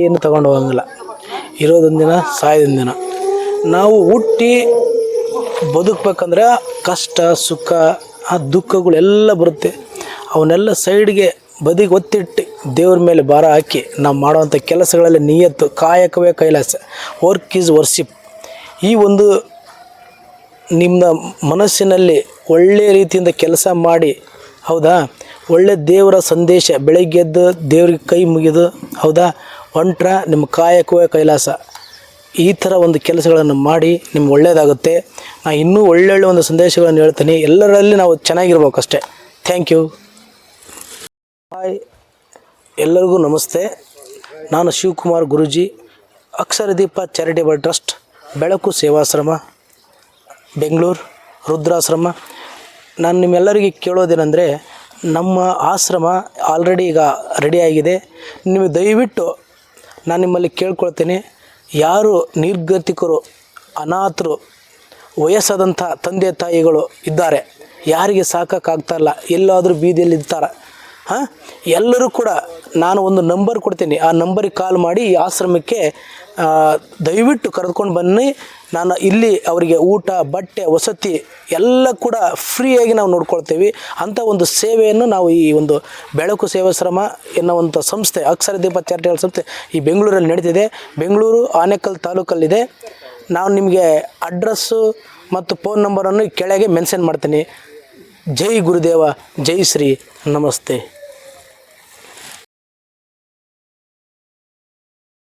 ಏನು ತಗೊಂಡು ಹೋಗಂಗಿಲ್ಲ. ಇರೋದೊಂದು ದಿನ, ಸಾಯೋದೊಂದು ದಿನ. ನಾವು ಹುಟ್ಟಿ ಬದುಕಬೇಕಂದ್ರೆ ಕಷ್ಟ ಸುಖ ಆ ದುಃಖಗಳೆಲ್ಲ ಬರುತ್ತೆ. ಅವನ್ನೆಲ್ಲ ಸೈಡ್ಗೆ ಬದಿಗೆ ಒತ್ತಿಟ್ಟು ದೇವ್ರ ಮೇಲೆ ಭಾರ ಹಾಕಿ ನಾವು ಮಾಡುವಂಥ ಕೆಲಸಗಳಲ್ಲಿ ನಿಯತ್ತು, ಕಾಯಕವೇ ಕೈಲಾಸ, ವರ್ಕ್ ಈಸ್ ವರ್ಶಿಪ್. ಈ ಒಂದು ನಿಮ್ಮ ಮನಸ್ಸಿನಲ್ಲಿ ಒಳ್ಳೆಯ ರೀತಿಯಿಂದ ಕೆಲಸ ಮಾಡಿ, ಹೌದಾ, ಒಳ್ಳೆ ದೇವರ ಸಂದೇಶ, ಬೆಳಗ್ಗೆ ಎದ್ದು ದೇವ್ರಿಗೆ ಕೈ ಮುಗಿದು, ಹೌದಾ, ಹೊಂಟ್ರ ನಿಮ್ಮ ಕಾಯಕವೇ ಕೈಲಾಸ. ಈ ಥರ ಒಂದು ಕೆಲಸಗಳನ್ನು ಮಾಡಿ ನಿಮ್ಗೆ ಒಳ್ಳೆಯದಾಗುತ್ತೆ. ನಾನು ಇನ್ನೂ ಒಳ್ಳೊಳ್ಳೆ ಒಂದು ಸಂದೇಶಗಳನ್ನು ಹೇಳ್ತೀನಿ. ಎಲ್ಲರಲ್ಲಿ ನಾವು ಚೆನ್ನಾಗಿರ್ಬೇಕಷ್ಟೇ. Thank you. ಹಾಯ್, ಎಲ್ಲರಿಗೂ ನಮಸ್ತೆ. ನಾನು ಶಿವಕುಮಾರ್ ಗುರೂಜಿ, ಅಕ್ಷರದೀಪ ಚಾರಿಟೇಬಲ್ ಟ್ರಸ್ಟ್, ಬೆಳಕು ಸೇವಾಶ್ರಮ, ಬೆಂಗಳೂರು, ರುದ್ರಾಶ್ರಮ. ನಾನು ನಿಮ್ಮೆಲ್ಲರಿಗೆ ಕೇಳೋದೇನೆಂದರೆ, ನಮ್ಮ ಆಶ್ರಮ ಆಲ್ರೆಡಿ ಈಗ ರೆಡಿಯಾಗಿದೆ. ನಿಮಗೆ ದಯವಿಟ್ಟು ನಾನು ನಿಮ್ಮಲ್ಲಿ ಕೇಳ್ಕೊಳ್ತೀನಿ, ಯಾರು ನಿರ್ಗತಿಕರು, ಅನಾಥರು, ವಯಸ್ಸಾದಂಥ ತಂದೆ ತಾಯಿಗಳು ಇದ್ದಾರೆ, ಯಾರಿಗೆ ಸಾಕೋಕ್ಕಾಗ್ತಾಯಿಲ್ಲ, ಎಲ್ಲಾದರೂ ಬೀದಿಯಲ್ಲಿ ಇರ್ತಾರೆ, ಎಲ್ಲರೂ ಕೂಡ ನಾನು ಒಂದು ನಂಬರ್ ಕೊಡ್ತೀನಿ. ಆ ನಂಬರಿಗೆ ಕಾಲ್ ಮಾಡಿ ಈ ಆಶ್ರಮಕ್ಕೆ ದಯವಿಟ್ಟು ಕರೆದುಕೊಂಡು ಬನ್ನಿ. ನಾನು ಇಲ್ಲಿ ಅವರಿಗೆ ಊಟ, ಬಟ್ಟೆ, ವಸತಿ ಎಲ್ಲ ಕೂಡ ಫ್ರೀಯಾಗಿ ನಾವು ನೋಡ್ಕೊಳ್ತೇವೆ. ಅಂಥ ಒಂದು ಸೇವೆಯನ್ನು ನಾವು ಈ ಒಂದು ಬೆಳಕು ಸೇವಾಶ್ರಮ ಎನ್ನುವಂಥ ಸಂಸ್ಥೆ, ಅಕ್ಷರದೀಪ ಚಾರಿಟೇಬಲ್ ಸಂಸ್ಥೆ ಈ ಬೆಂಗಳೂರಲ್ಲಿ ನಡೀತಿದೆ. ಬೆಂಗಳೂರು ಆನೇಕಲ್ ತಾಲೂಕಲ್ಲಿದೆ. ನಾನು ನಿಮಗೆ ಅಡ್ರೆಸ್ಸು ಮತ್ತು ಫೋನ್ ನಂಬರನ್ನು ಕೆಳಗೆ ಮೆನ್ಷನ್ ಮಾಡ್ತೀನಿ. ಜೈ ಗುರುದೇವ, ಜೈ ಶ್ರೀ, ನಮಸ್ತೆ.